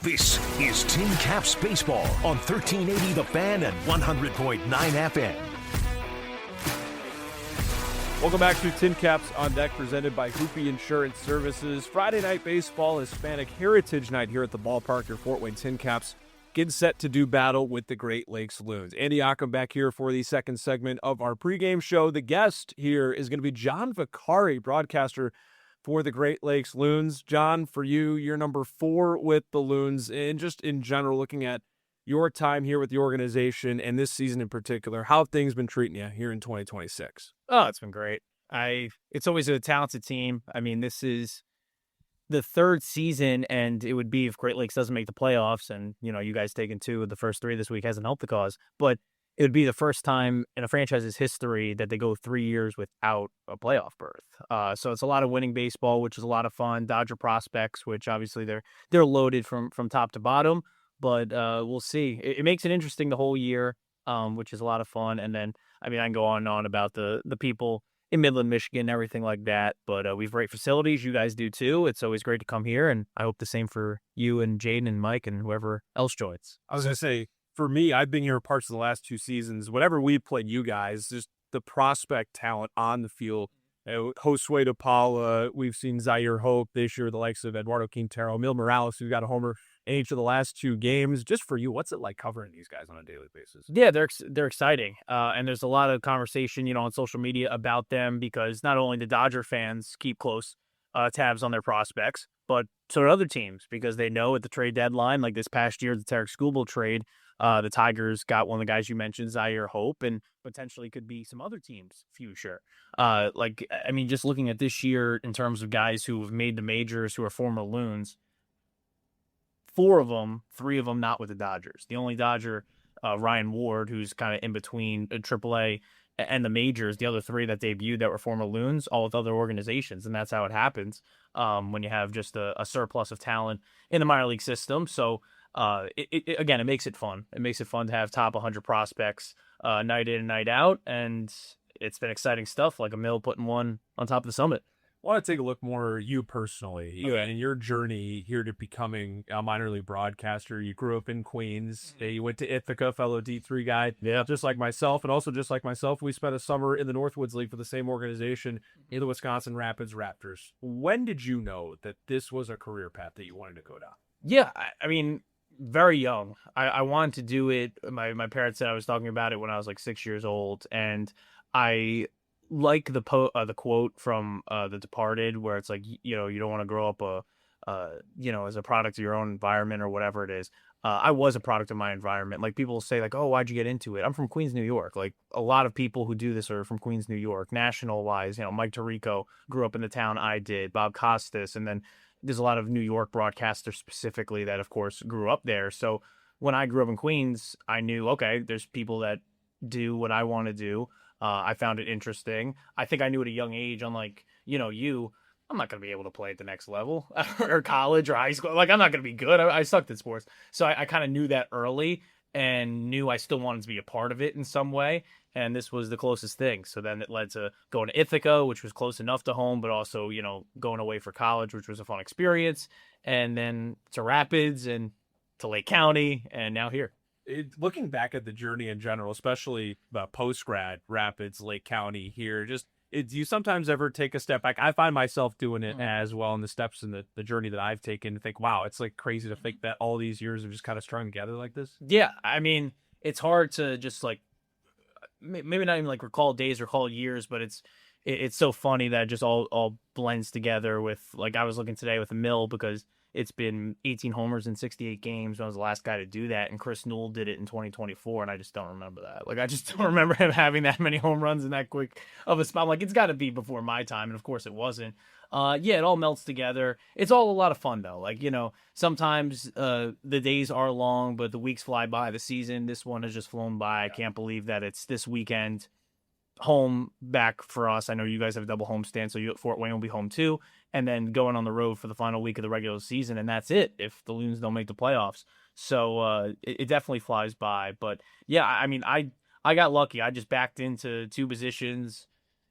This is Tin Caps Baseball on 1380 The Fan and 100.9 FM. Welcome back to Tin Caps on Deck, presented by Hoopy Insurance Services. Friday Night Baseball, Hispanic Heritage Night here at the ballpark. Your Fort Wayne Tin Caps get set to do battle with the Great Lakes Loons. Andy Ockham back here for the second segment of our pregame show. The guest here is going to be John Vicari, broadcaster for the Great Lakes Loons. John, for you, you're number 4 with the Loons, and just in general, looking at your time here with the organization and this season in particular, how have things been treating you here in 2026? Oh, it's been great. It's always a talented team. I mean, this is the third season, and it would be if Great Lakes doesn't make the playoffs, and, you know, you guys taking 2 of the first 3 this week hasn't helped the cause, but it would be the first time in a franchise's history that they go 3 years without a playoff berth. So it's a lot of winning baseball, which is a lot of fun. Dodger prospects, which obviously they're loaded from top to bottom, but we'll see. It makes it interesting the whole year, which is a lot of fun. And then, I mean, I can go on and on about the people in Midland, Michigan, everything like that. But we have great facilities. You guys do too. It's always great to come here, and I hope the same for you and Jaden and Mike and whoever else joins. I was going to say, for me, I've been here parts of the last 2 seasons. Whenever we played you guys, just the prospect talent on the field. Josue DePaula, we've seen Zaire Hope this year, the likes of Eduardo Quintero, Mil Morales, who got a homer in each of the last 2 games. Just for you, what's it like covering these guys on a daily basis? Yeah, they're exciting. And there's a lot of conversation, on social media about them, because not only the Dodger fans keep close tabs on their prospects, but so do other teams, because they know at the trade deadline, like this past year, the Tarek Skubal trade, the Tigers got one of the guys you mentioned, Zaire Hope, and potentially could be some other teams' future. Just looking at this year in terms of guys who have made the majors, who are former Loons, 4 of them, 3 of them not with the Dodgers. The only Dodger, Ryan Ward, who's kind of in between AAA and the majors. The other 3 that debuted that were former Loons, all with other organizations, and that's how it happens when you have just a surplus of talent in the minor league system. So it makes it fun. It makes it fun to have top 100 prospects night in and night out, and it's been exciting stuff, like Emil putting one on top of the summit. I want to take a look more at you personally, and your journey here to becoming a minor league broadcaster. You grew up in Queens. You went to Ithaca, fellow D3 guy, just like myself. And also just like myself, we spent a summer in the Northwoods League for the same organization, in the Wisconsin Rapids Raptors. When did you know that this was a career path that you wanted to go down? Yeah, I mean, very young. I wanted to do it. My parents said I was talking about it when I was like 6 years old, and I like the quote from The Departed, where it's like, you don't want to grow up as a product of your own environment or whatever it is. I was a product of my environment. Like, people say like, oh, why'd you get into it? I'm from Queens, New York. Like, a lot of people who do this are from Queens, New York. National wise, Mike Tirico grew up in the town I did, Bob Costas, and then there's a lot of New York broadcasters specifically that, of course, grew up there. So when I grew up in Queens, I knew, okay, there's people that do what I want to do. I found it interesting. I think I knew at a young age, unlike, I'm not going to be able to play at the next level or college or high school. Like, I'm not going to be good. I sucked at sports. So I kind of knew that early and knew I still wanted to be a part of it in some way. And this was the closest thing. So then it led to going to Ithaca, which was close enough to home, but also, going away for college, which was a fun experience. And then to Rapids and to Lake County, and now here. Looking back at the journey in general, especially post-grad, Rapids, Lake County here, do you sometimes ever take a step back? I find myself doing it as well in the steps in the journey that I've taken, to think, wow, it's like crazy to think that all these years have just kind of strung together like this. Yeah, I mean, it's hard to just like, maybe not even like recall days, recall years, but it's so funny that it just all blends together with, like, I was looking today with Emil, because it's been 18 homers in 68 games. I was the last guy to do that, and Chris Newell did it in 2024, and I just don't remember that. Like, I just don't remember him having that many home runs in that quick of a spot. I'm like, it's got to be before my time, and of course it wasn't. It all melts together. It's all a lot of fun, though. Like, sometimes the days are long, but the weeks fly by. The season, this one has just flown by. I can't believe that it's this weekend. Home back for us. I know you guys have a double homestand, so you at Fort Wayne will be home too, and then going on the road for the final week of the regular season, and that's it if the Loons don't make the playoffs. So it definitely flies by. But yeah, I mean, I got lucky. I just backed into 2 positions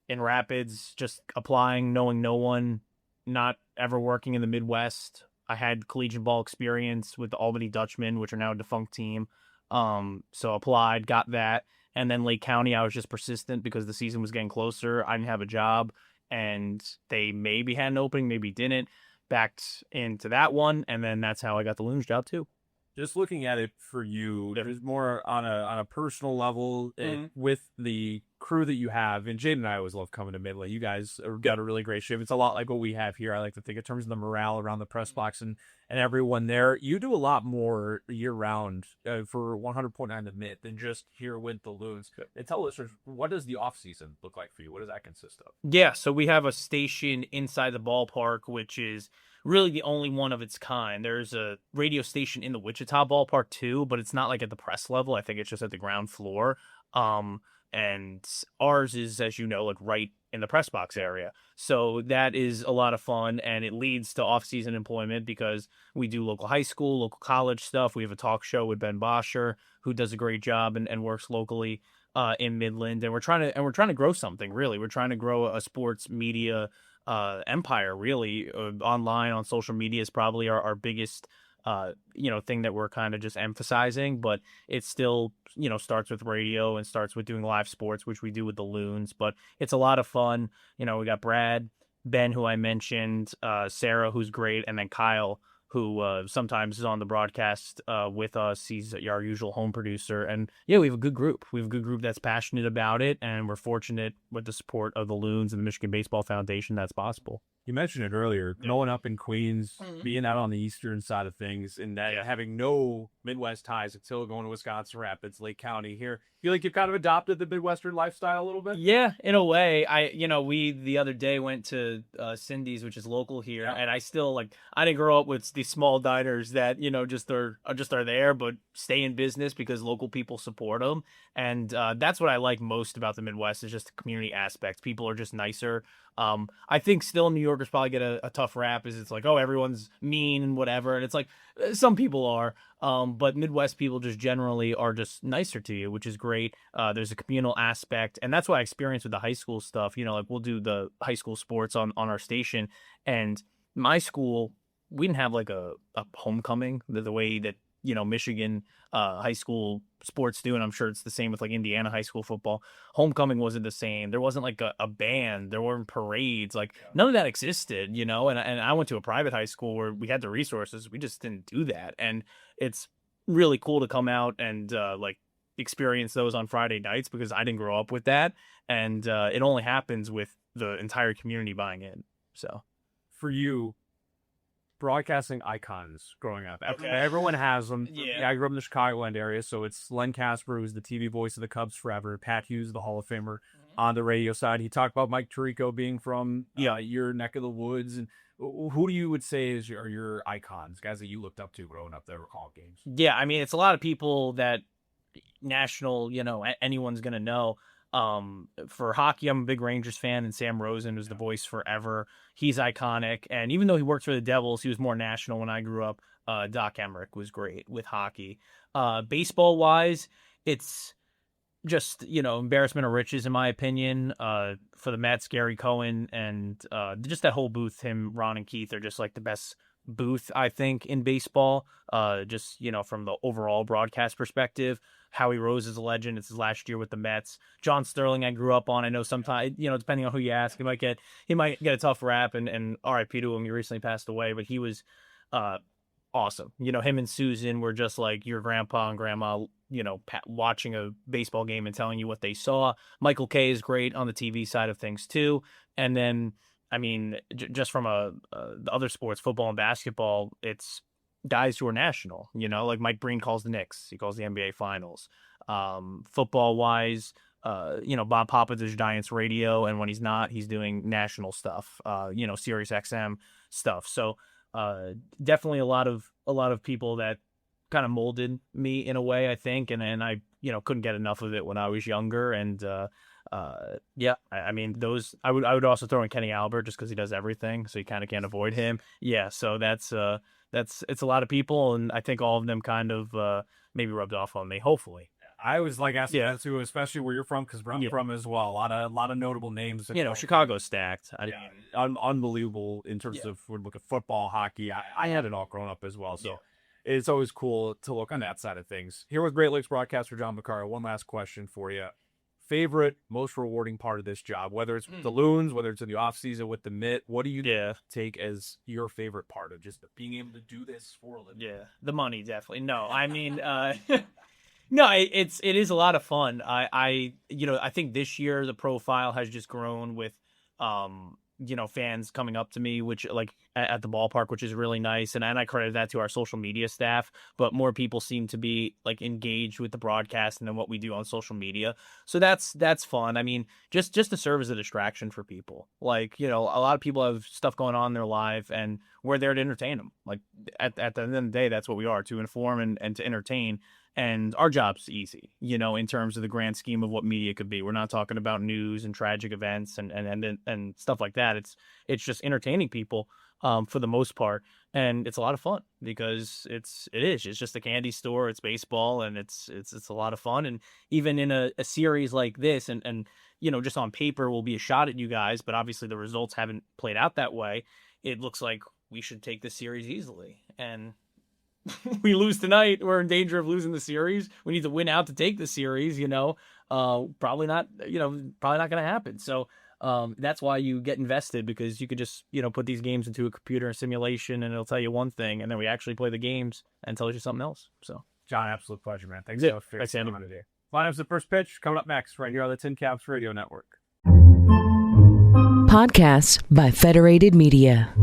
in Rapids, just applying, knowing no one, not ever working in the Midwest. I had collegiate ball experience with the Albany Dutchmen, which are now a defunct team. So applied, got that. And then Lake County, I was just persistent because the season was getting closer. I didn't have a job, and they maybe had an opening, maybe didn't. Backed into that one, and then that's how I got the Loons job too. Just looking at it for you, there's more on a personal level with the crew that you have. And Jade and I always love coming to Midland. You guys got a really great shift. It's a lot like what we have here. I like to think in terms of the morale around the press box and everyone there. You do a lot more year round for 100.9 The Myth than just here with the Loons. And tell listeners, what does the off season look like for you? What does that consist of? Yeah, so we have a station inside the ballpark, which is really the only one of its kind. There's a radio station in the Wichita ballpark too, but it's not like at the press level. I think it's just at the ground floor. And ours is, as you know, like right in the press box area. So that is a lot of fun, and it leads to off-season employment because we do local high school, local college stuff. We have a talk show with Ben Bosher, who does a great job and works locally in Midland, and we're trying to grow something. Really, we're trying to grow a sports media empire. Really, online on social media is probably our biggest thing that we're kind of just emphasizing, but it still, starts with radio and starts with doing live sports, which we do with the Loons, but it's a lot of fun. We got Brad, Ben, who I mentioned, Sarah, who's great, and then Kyle, who sometimes is on the broadcast with us. He's our usual home producer. And yeah, we have a good group. We have a good group that's passionate about it, and we're fortunate with the support of the Loons and the Michigan Baseball Foundation that's possible. You mentioned it earlier, growing up in Queens, being out on the eastern side of things, and that having no Midwest ties until going to Wisconsin Rapids, Lake County here. Feel like you've kind of adopted the Midwestern lifestyle a little bit? Yeah, in a way. We the other day went to Cindy's, which is local here, and I still I didn't grow up with these small diners that just are there, but stay in business because local people support them, and that's what I like most about the Midwest is just the community aspect. People are just nicer. I think still New Yorkers probably get a tough rap is it's like, oh, everyone's mean and whatever. And it's like, some people are, but Midwest people just generally are just nicer to you, which is great. There's a communal aspect, and that's what I experienced with the high school stuff. We'll do the high school sports on our station, and my school, we didn't have like a homecoming the way that, Michigan high school sports do, and I'm sure it's the same with like Indiana high school football. Homecoming wasn't the same. There wasn't like a band. There weren't parades. None of that existed, and I went to a private high school where we had the resources. We just didn't do that, and it's really cool to come out and experience those on Friday nights because I didn't grow up with that, and it only happens with the entire community buying in. So, for you, broadcasting icons growing up. Okay. Everyone has them. Yeah, I grew up in the Chicagoland area, so it's Len Casper, who's the TV voice of the Cubs forever. Pat Hughes, the Hall of Famer on the radio side. He talked about Mike Tirico being from your neck of the woods. And who do you would say are your icons, guys that you looked up to growing up that were calling games? Yeah, I mean, it's a lot of people that national, anyone's going to know. For hockey, I'm a big Rangers fan, and Sam Rosen was the voice forever. He's iconic, and even though he worked for the Devils, he was more national when I grew up. Doc Emmerich was great with hockey. Baseball wise, it's just embarrassment of riches in my opinion. For the Mets, Gary Cohen and just that whole booth, him, Ron, and Keith are just like the best booth I think in baseball. Just from the overall broadcast perspective. Howie Rose is a legend. It's his last year with the Mets. John Sterling, I grew up on. I know sometimes, depending on who you ask, he might get a tough rap, and RIP to him. He recently passed away, but he was awesome. Him and Susan were just like your grandpa and grandma, watching a baseball game and telling you what they saw. Michael Kay is great on the TV side of things too. And then, I mean, just from the other sports, football and basketball, it's guys who are national, like Mike Breen calls the Knicks. He calls the NBA Finals. Football wise, Bob Papa does Giants radio, and when he's not, he's doing national stuff. Sirius XM stuff. So definitely a lot of people that kind of molded me in a way, I think, and I couldn't get enough of it when I was younger. And I mean, those I would also throw in Kenny Albert just because he does everything, so you kind of can't avoid him. Yeah, so it's a lot of people, and I think all of them kind of maybe rubbed off on me, hopefully. I was like asking that too, especially where you're from, because where I'm from as well. A lot of notable names. Chicago's stacked. Unbelievable in terms of we're looking football, hockey. I had it all growing up as well, so it's always cool to look on that side of things. Here with Great Lakes broadcaster John Vicari, one last question for you. Favorite, most rewarding part of this job, whether it's the loons, whether it's in the off season with the mitt, what do you take as your favorite part of just being able to do this for a living? Yeah, the money, definitely. No, I mean, no, it is a lot of fun. I think this year the profile has just grown with, fans coming up to me, which like at the ballpark, which is really nice. And I credit that to our social media staff, but more people seem to be like engaged with the broadcast and then what we do on social media. So that's fun. I mean, just to serve as a distraction for people. Like, a lot of people have stuff going on in their life and we're there to entertain them. Like at the end of the day, that's what we are, to inform and to entertain. And our job's easy, in terms of the grand scheme of what media could be. We're not talking about news and tragic events and stuff like that. It's just entertaining people for the most part. And it's a lot of fun because it's just a candy store. It's baseball and it's a lot of fun. And even in a series like this and just on paper will be a shot at you guys, but obviously the results haven't played out that way. It looks like we should take this series easily. And we lose tonight, we're in danger of losing the series. We need to win out to take the series, probably not going to happen. So that's why you get invested, because you could just, put these games into a computer simulation and it'll tell you one thing. And then we actually play the games and tells you something else. So John, absolute pleasure, man. Thanks so much for coming today. Lineups the first pitch coming up next right here on the Tin Caps Radio Network. Podcasts by Federated Media.